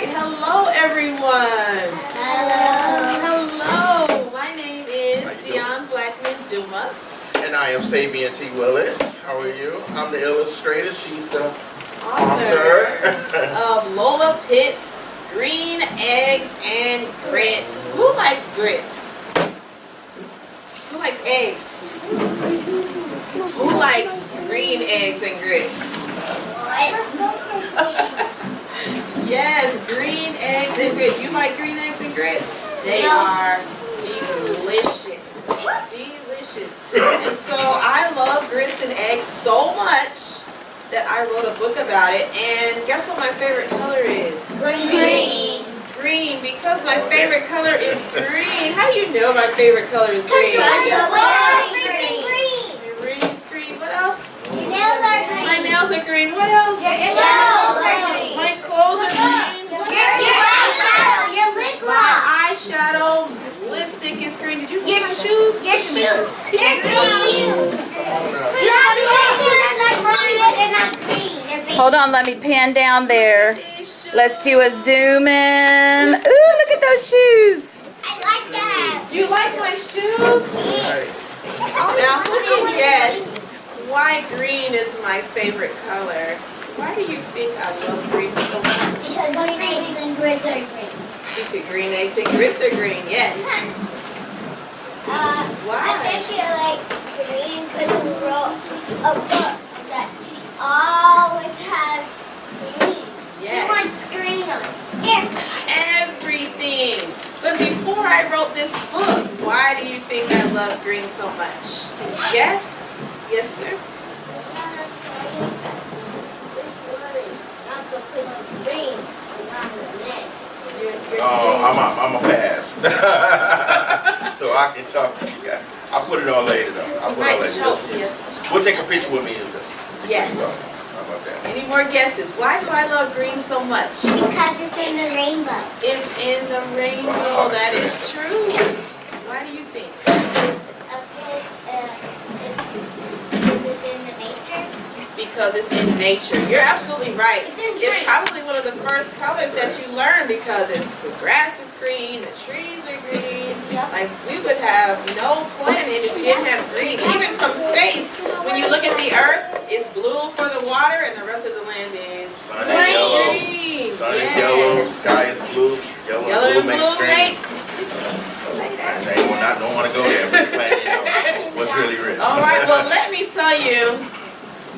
right. Hello, everyone. Hello. Hello. My name is Dion Blackman Dumas. And I am Sabian T. Willis. How are you? I'm the illustrator. She's the Author of Lola Pitt's Green Eggs and Grits. Who likes grits? Who likes eggs? Who likes green eggs and grits? Yes, green eggs and grits. You like green eggs and grits? They are delicious. Delicious. And so I love grits and eggs so much that I wrote a book about it. And guess what my favorite color is? Green. Green, because my favorite color is green. How do you know my favorite color is green? Green is green. What else? Your nails are green. My nails are green. What else? Your clothes are green. My clothes are green. What else? Your lip gloss. My eyeshadow, lipstick is green. Did you see my shoes? Your shoes. They're green. Your shoes are red and not green. They're green. Hold on, let me pan down there. Let's do a zoom in. Ooh, look at those shoes. I like that. You like my shoes? Now, who can guess why green is my favorite color? Why do you think I love green so much? Because green and grits are green. Because green eggs and grits are green, yes. Why? I think you like green because you wrote a book that she always has green. She wants Yes. green on it. Everything. But before I wrote this book, why do you think I love green so much? Yes? Yes, sir? I'm a pass. So I can talk to you guys. I'll put it on later though. I'll put it on Right, choke. later. Yes, the top. We'll take a picture with me. Yes. How about that? Any more guesses? Why do I love green so much? Because it's in the rainbow. It's in the rainbow. That is true. Why do you think? Because it's in nature. You're absolutely right. It's probably one of the first colors that you learn because the grass is green, the trees are green. Like we would have no planet if we didn't have green. Even from space, when you look at the earth, it's blue for the water and the rest of the land is Sun is yellow. green. Sun is yellow. Sky is blue. Yellow and blue makes green. I don't want to go there, but what's really rich. All right, well, let me tell you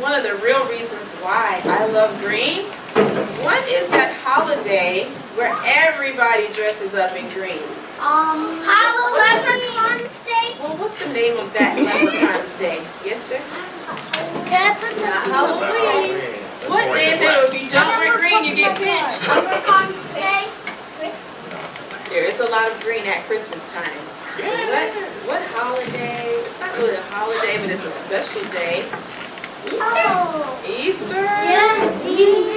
one of the real reasons why I love green. One is that holiday where everybody dresses up in green. Leprechaun's Day? Well, what's the name of that Leprechaun's Day? Yes, sir? Not Halloween. What day is it? If you don't wear green, you get pinched. Leprechaun's Day? There is a lot of green at Christmas time. What holiday? It's not really a holiday, but it's a special day. Easter? Yeah.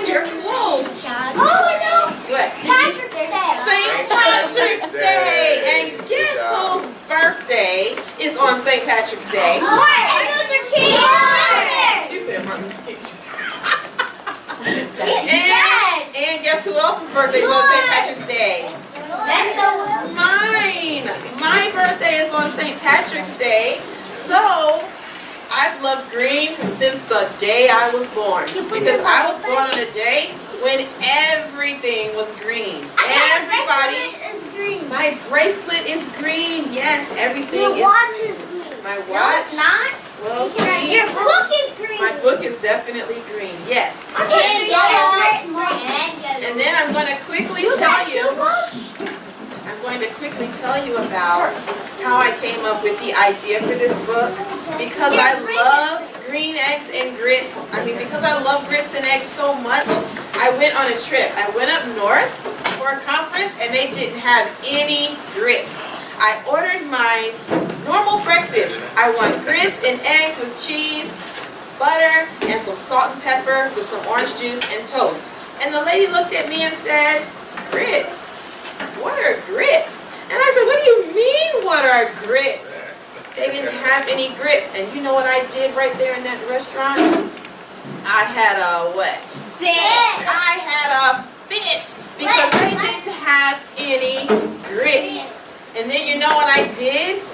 You're close. Oh, no. What? Patrick's Day. St. Patrick's Day. And guess whose birthday is on St. Patrick's Day? Martin Luther King. You said Martin Luther King. He's dead. And guess who else's birthday is on St. Patrick's Day? That's so Mine. My birthday is on St. Patrick's Day. So I've loved green since the day I was born. Because I was born on a day when everything was green. Everybody. is green. My bracelet is green. Yes, everything Your is watch green. is green. My No, watch? it's not. Well, see. Your book is green. My book is definitely green. Yes. And then I'm going to quickly tell you. I'm going to quickly tell you about how I came up with the idea for this book. Because I love green eggs and grits. Because I love grits and eggs so much, I went on a trip. I went up north for a conference and they didn't have any grits. I ordered my normal breakfast. I want grits and eggs with cheese, butter, and some salt and pepper with some orange juice and toast. And the lady looked at me and said, "Grits? What are grits?" And I said, "What do you mean, what are grits?" They didn't have any grits. And you know what I did right there in that restaurant? I had a what? Fit. I had a fit. Because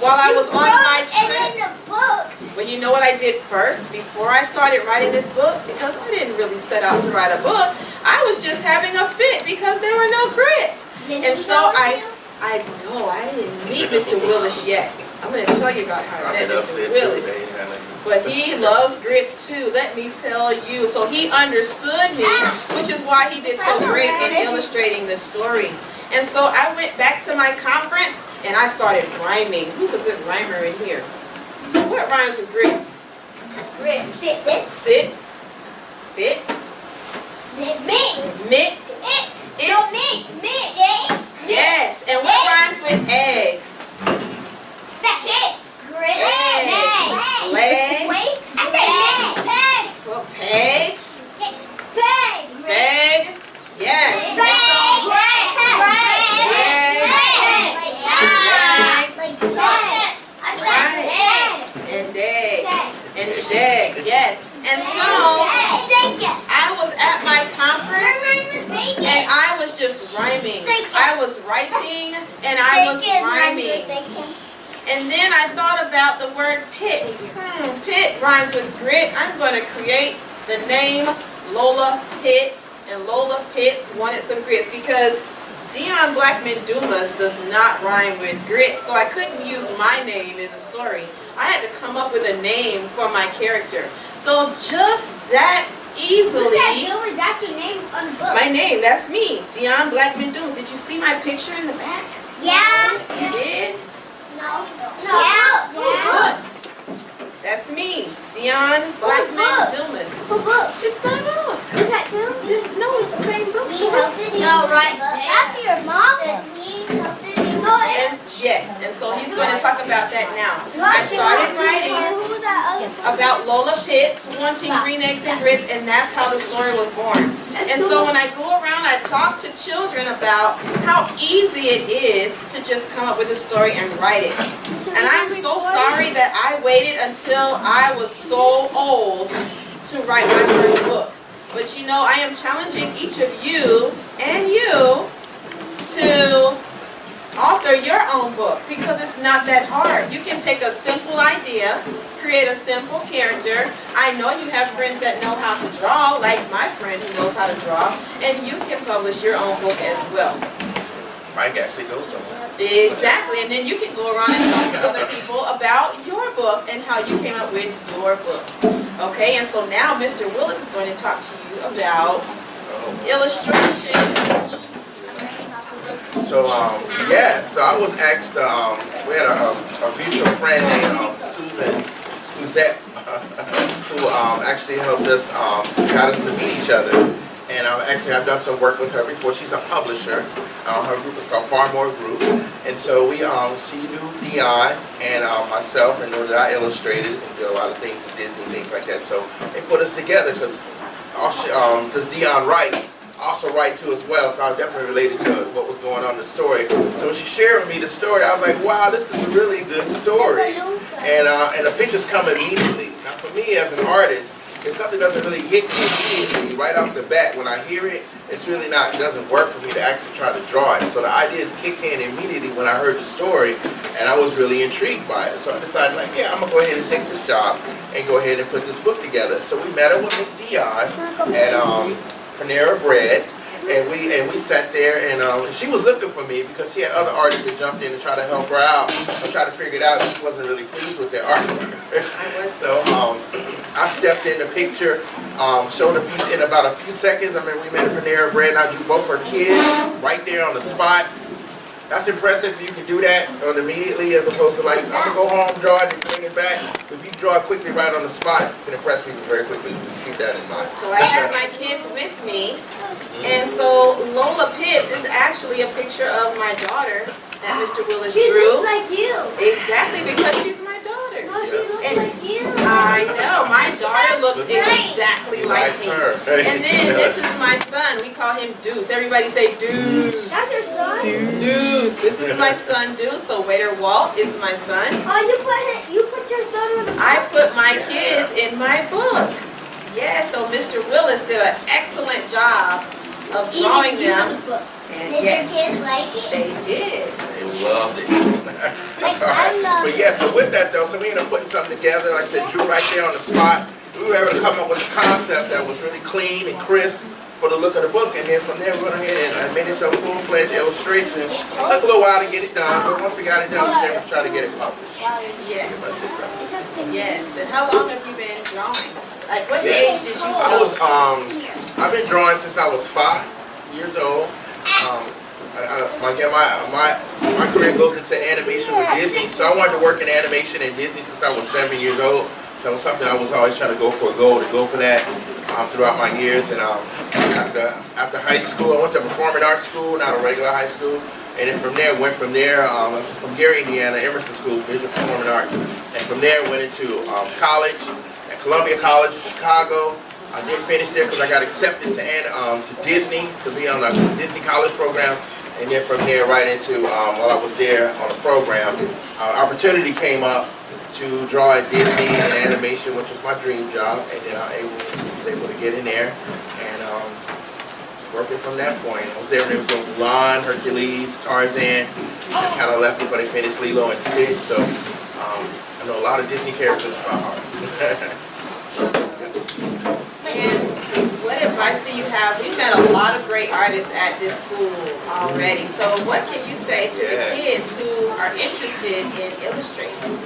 while I was on my And trip. in the book. Well, you know what I did first before I started writing this book? Because I didn't really set out to write a book. I was just having a fit because there were no grits. And so I know I didn't meet Mr. Willis yet. I'm going to tell you about how I met Mr. Willis. But he loves grits too, let me tell you. So he understood me, which is why he did so great in illustrating the story. And so I went back to my conference and I started rhyming. Who's a good rhymer in here? What rhymes with grits? Grits. Sit. Bit. Sit. Bit. Sit. Mit. Mit. It. It. No, mit. Mit. Eggs. Yes. And what rhymes with eggs? Chicks. Grits. Eggs. Leg. Weights. Pegs. Well, pegs. Peg. Peg. Yes. And and egg. And shed. Yes. And so I was at my conference and I was just rhyming. I was writing and I was rhyming. And then I thought about the word pit. Pit rhymes with grit. I'm going to create the name Lola Pitts. And Lola Pitts wanted some grits because Dion Blackman Dumas does not rhyme with grit. So I couldn't use my name in the story. I had to come up with a name for my character. So just that easily. That's your name on the book. My name, that's me. Dion Blackman Dumas. Did you see my picture in the back? Yeah. You did? No. Yeah. That's me, Dion Blackman Dumas. Who book? It's my book. Is that too? It's the same book. No, right. That's your mom. No, And yes, and so he's going to talk about that now. I started writing about Lola Pitts wanting green eggs and grits, and that's how the story was born. And so when I go around, I talk to children about how easy it is to just come up with a story and write it. And I'm so sorry that I waited until I was so old to write my first book. But you know, I am challenging each of you and you to author your own book because it's not that hard. You can take a simple idea, create a simple character. I know you have friends that know how to draw, like my friend who knows how to draw, and you can publish your own book as well. Mike actually goes somewhere. Exactly, and then you can go around and talk to other people about your book and how you came up with your book. Okay, and so now Mr. Willis is going to talk to you about illustration. So, so I was asked, we had a mutual friend named Suzette, who actually helped us, got us to meet each other. And actually I've done some work with her before. She's a publisher. Her group is called Far More Group. And so she knew Dion and myself, and knew that I illustrated and did a lot of things at Disney, things like that. So they put us together because Dion writes. Also write too as well, so I definitely related to what was going on in the story. So when she shared with me the story, I was like, wow, this is a really good story. And the pictures come immediately. Now for me as an artist, if something doesn't really hit me immediately right off the bat, when I hear it, it's really it doesn't work for me to actually try to draw it. So the ideas kicked in immediately when I heard the story, and I was really intrigued by it. So I decided, like, yeah, I'm gonna go ahead and take this job and go ahead and put this book together. So we met up with Miss Dion at Panera Bread, and we sat there, and she was looking for me because she had other artists that jumped in to try to help her out or try to figure it out. She wasn't really pleased with their artwork. So I stepped in the picture, showed in about a few seconds. I mean, we met at Panera Bread, and I drew both her kids right there on the spot. That's impressive if you can do that immediately, as opposed to like, I'm gonna go home, draw it, and bring it back. If you draw it quickly right on the spot, you can impress people very quickly. Just keep that in mind. So I have my kids with me, and so Lola Pitts is actually a picture of my daughter that Mr. Willis She drew. looks like you. Exactly, because she's my daughter. No, she looks And like you. I know, my daughter looks exactly like me. her. And then this is my son. We call him Deuce. Everybody say Deuce. That's your son? Deuce. This is my son Deuce. So Waiter Walt is my son. Oh, you put your son on the book? I put my kids in my book. Yeah, so Mr. Willis did an excellent job of drawing them. And Did yes, your kids like it? they did. loved it. Alright. But yeah, so with that though, so we ended up putting something together. Like I said, Drew right there on the spot. We were able to come up with a concept that was really clean and crisp for the look of the book, and then from there we went ahead and made it to a full-fledged illustration. It took a little while to get it done, but once we got it done, we were able to try to get it published. Yes. Yes. And how long have you been drawing? Like, what age did you I've been drawing since I was 5 years old. My career goes into animation with Disney, so I wanted to work in animation and Disney since I was 7 years old. So it was something I was always trying to go for a goal, to go for that throughout my years. And after high school, I went to performing arts school, not a regular high school. And then from there, from Gary, Indiana, Emerson School, Visual Performing Arts. And from there, went into college at Columbia College in Chicago. I didn't finish there because I got accepted to Disney, to be on the Disney college program. And then from there, right into, while I was there on the program, opportunity came up to draw at Disney and animation, which was my dream job. And then I was able to get in there and working from that point. I was able to do Mulan, Hercules, Tarzan. I kind of left before they finished Lilo and Stitch. So I know a lot of Disney characters by heart. And what advice do you have? We've met a lot of great artists at this school already. So what can you say to the kids who are interested in illustrating?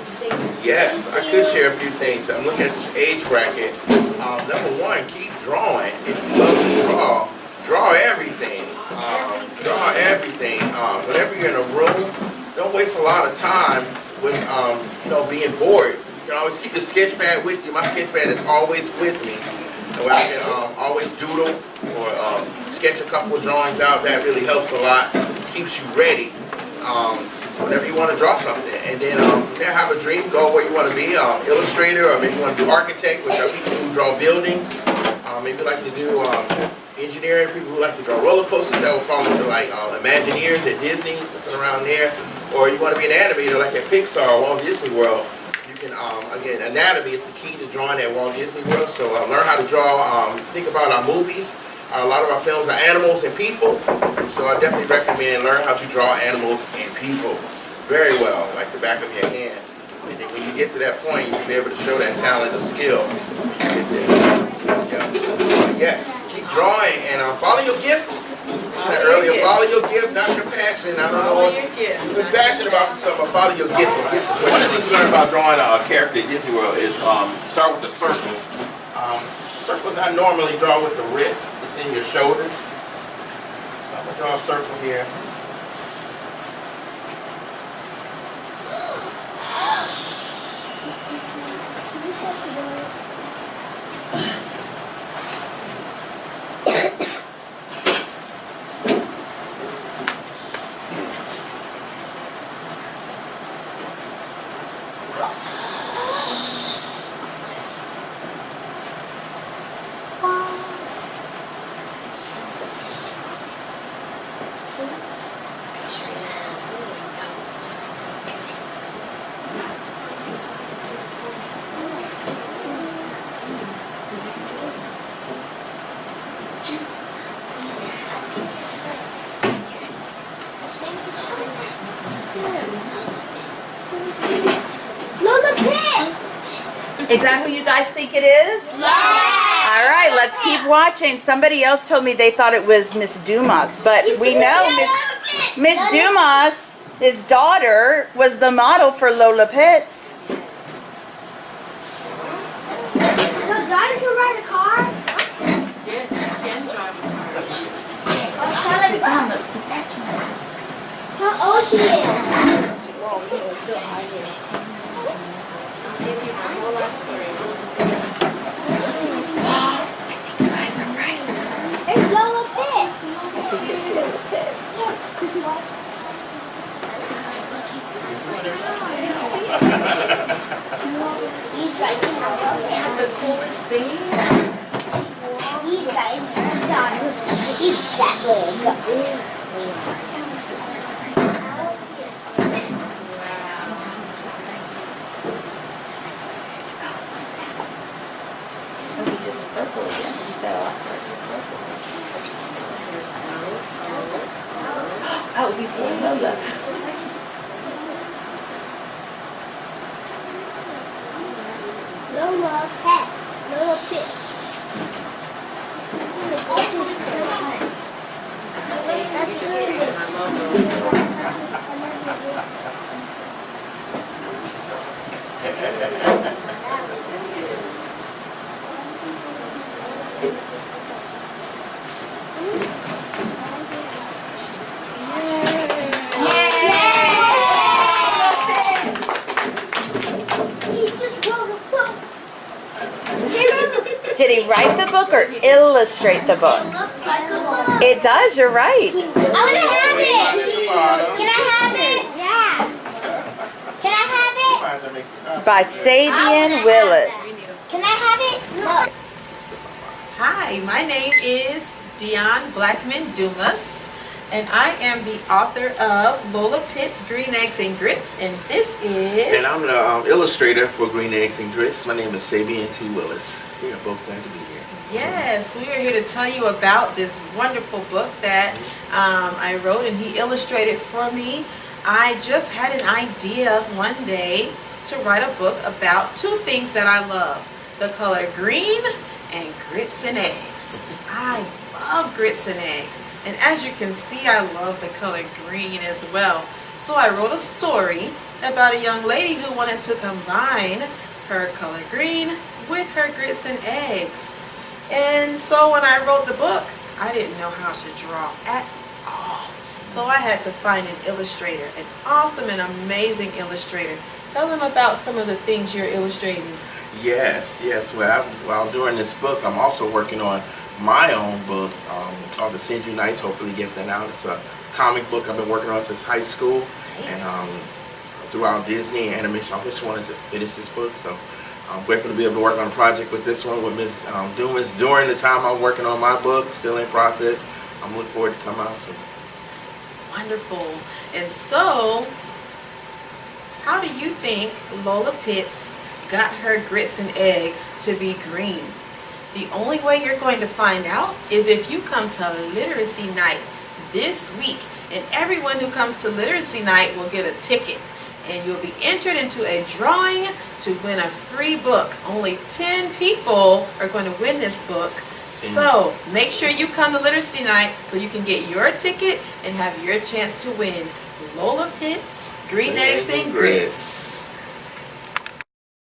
Yes, I could share a few things. I'm looking at this age bracket. Number one, keep drawing. If you love to draw everything. Draw everything. Whenever you're in a room, don't waste a lot of time with being bored. You can always keep your sketch pad with you. My sketch pad is always with me. So I can always doodle or sketch a couple of drawings out. That really helps a lot. Keeps you ready whenever you want to draw something. And then from there, have a dream, go where you want to be. Illustrator, or maybe you want to do architect, which are people who draw buildings. Maybe like to do engineering, people who like to draw roller coasters. That will fall into like Imagineers at Disney, something around there. Or you want to be an animator like at Pixar or Walt Disney World. Again, anatomy is the key to drawing at Walt Disney World. So learn how to draw. Think about our movies. A lot of our films are animals and people. So I definitely recommend learn how to draw animals and people very well, like the back of your hand. And then when you get to that point, you'll be able to show that talent or skill. Yes, keep drawing and follow your gift. Earlier, follow your gift, not your passion. I don't know if you're passionate about this stuff, but follow your gift. One of the things you learn about drawing a character at Disney World is start with the circle. Circles I normally draw with the wrist. It's in your shoulders. So I'm going to draw a circle here. Lola Pit! Is that who you guys think it is? Yeah! All right, let's keep watching. Somebody else told me they thought it was Miss Dumas, but we know Miss Dumas, his daughter, was the model for Lola Pitts. The daughter can ride a car? Yes, you can drive a car. Let's keep watching. How old she is? I'll give you my whole life story. Guys are right. It's Lola Pit. It's Lola Pitts. He's right here. The coolest thing. He's right here. He's that little guy. Oh, he did the circle again. He said all sorts of circles. Oh, he's doing Lola. write the book or illustrate the book? It looks like a book. It does, you're right. I want to have it. Can I have it? Yeah. Can I have it? By Sabian Willis. Can I have it? Look. Hi, my name is Dion Blackman Dumas, and I am the author of Lola Pitt's Green Eggs and Grits, and this is... And I'm the illustrator for Green Eggs and Grits. My name is Sabian T. Willis. We are both glad to be here. Yes, we are here to tell you about this wonderful book that I wrote and he illustrated for me. I just had an idea one day to write a book about two things that I love: the color green and grits and eggs. I love grits and eggs, and as you can see, I love the color green as well. So I wrote a story about a young lady who wanted to combine her color green with her grits and eggs. And so when I wrote the book, I didn't know how to draw at all. So I had to find an illustrator, an awesome and amazing illustrator. Tell them about some of the things you're illustrating. Yes. Well, while doing this book, I'm also working on my own book called The Send You Nights. Hopefully get that out. It's a comic book I've been working on since high school. Nice. And throughout Disney and animation. I just wanted to finish this book, so I'm grateful to be able to work on a project with this one with Ms. Dumas during the time I'm working on my book, still in process. I'm looking forward to come out soon. Wonderful. And so, how do you think Lola Pitts got her grits and eggs to be green? The only way you're going to find out is if you come to Literacy Night this week. And everyone who comes to Literacy Night will get a ticket. And you'll be entered into a drawing to win a free book. Only 10 people are going to win this book. So make sure you come to Literacy Night so you can get your ticket and have your chance to win Lola Pitts Green Eggs and Grits.